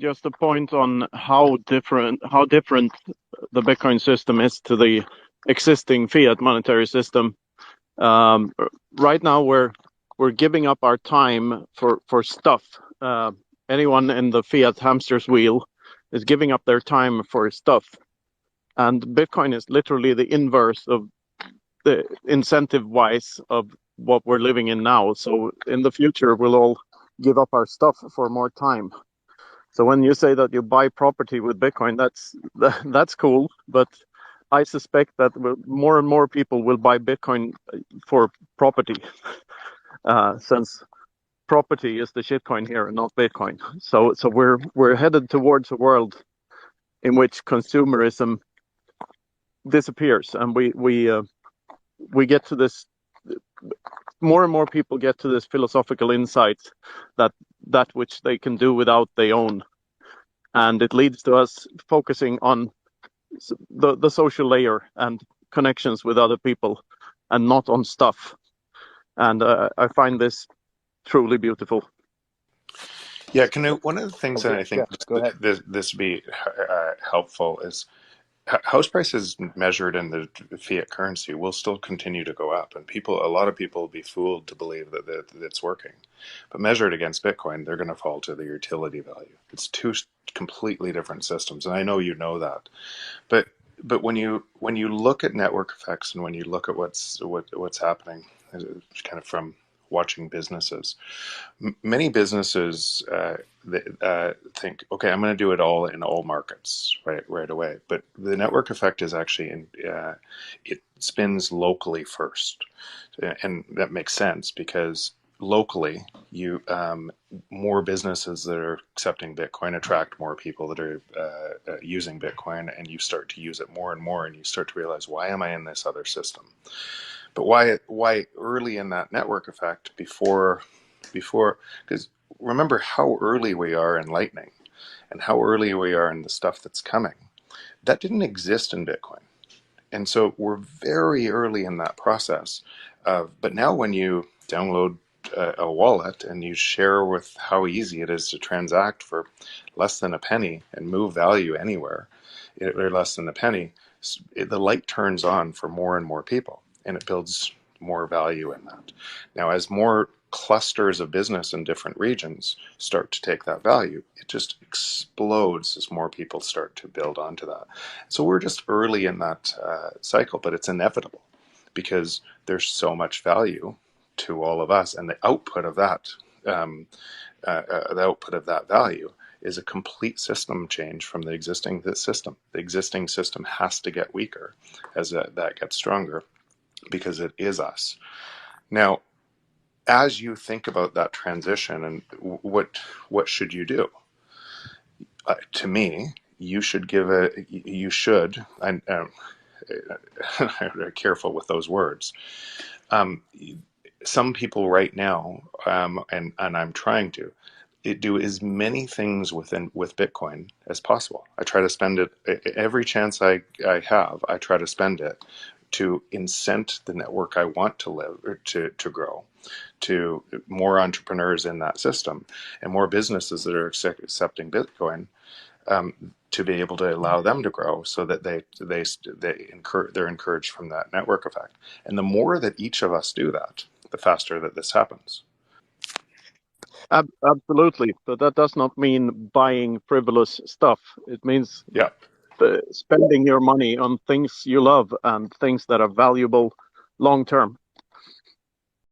just a point on how different the Bitcoin system is to the existing fiat monetary system. Right now, we're giving up our time for stuff. Anyone in the fiat hamster's wheel is giving up their time for stuff, and Bitcoin is literally the inverse of the incentive-wise of what we're living in now. So in the future, we'll all give up our stuff for more time. So when you say that you buy property with Bitcoin, that's cool, but I suspect that more and more people will buy Bitcoin for property, since property is the shitcoin here and not Bitcoin. So we're headed towards a world in which consumerism disappears, and we get to this. More and more people get to this philosophical insight that which they can do without they own, and it leads to us focusing on the social layer and connections with other people, and not on stuff. And I find this truly beautiful. Yeah, Knut, one of the things that I think Go ahead. this would be helpful is house prices measured in the fiat currency will still continue to go up, and a lot of people will be fooled to believe that it's working. But measured against Bitcoin, they're going to fall to the utility value. It's two completely different systems, and I know you know that. But when you look at network effects, and when you look at what's happening, kind of from watching businesses, many businesses think, okay, I'm going to do it all in all markets right away. But the network effect is actually it spins locally first, and that makes sense because locally, you more businesses that are accepting Bitcoin attract more people that are using Bitcoin, and you start to use it more and more, and you start to realize, why am I in this other system? But why early in that network effect before because remember how early we are in Lightning and how early we are in the stuff that's coming. That didn't exist in Bitcoin. And so we're very early in that process. But now when you download a wallet and you share with how easy it is to transact for less than a penny and move value anywhere, or less than a penny, the light turns on for more and more people, and it builds more value in that. Now, as more clusters of business in different regions start to take that value, it just explodes as more people start to build onto that. So we're just early in that cycle, but it's inevitable because there's so much value to all of us, and the output of that value is a complete system change from the existing system. The existing system has to get weaker as that gets stronger because it is us. Now, as you think about that transition and what should you do? To me, you should I'm very careful with those words. Some people right now, and I'm trying to do as many things with Bitcoin as possible. I try to spend it every chance I have. I try to spend it to incent the network I want to live or to grow, to more entrepreneurs in that system and more businesses that are accepting Bitcoin, to be able to allow them to grow, so that they're encouraged from that network effect. And the more that each of us do that, the faster that this happens. Absolutely, but that does not mean buying frivolous stuff. It means spending your money on things you love and things that are valuable long term.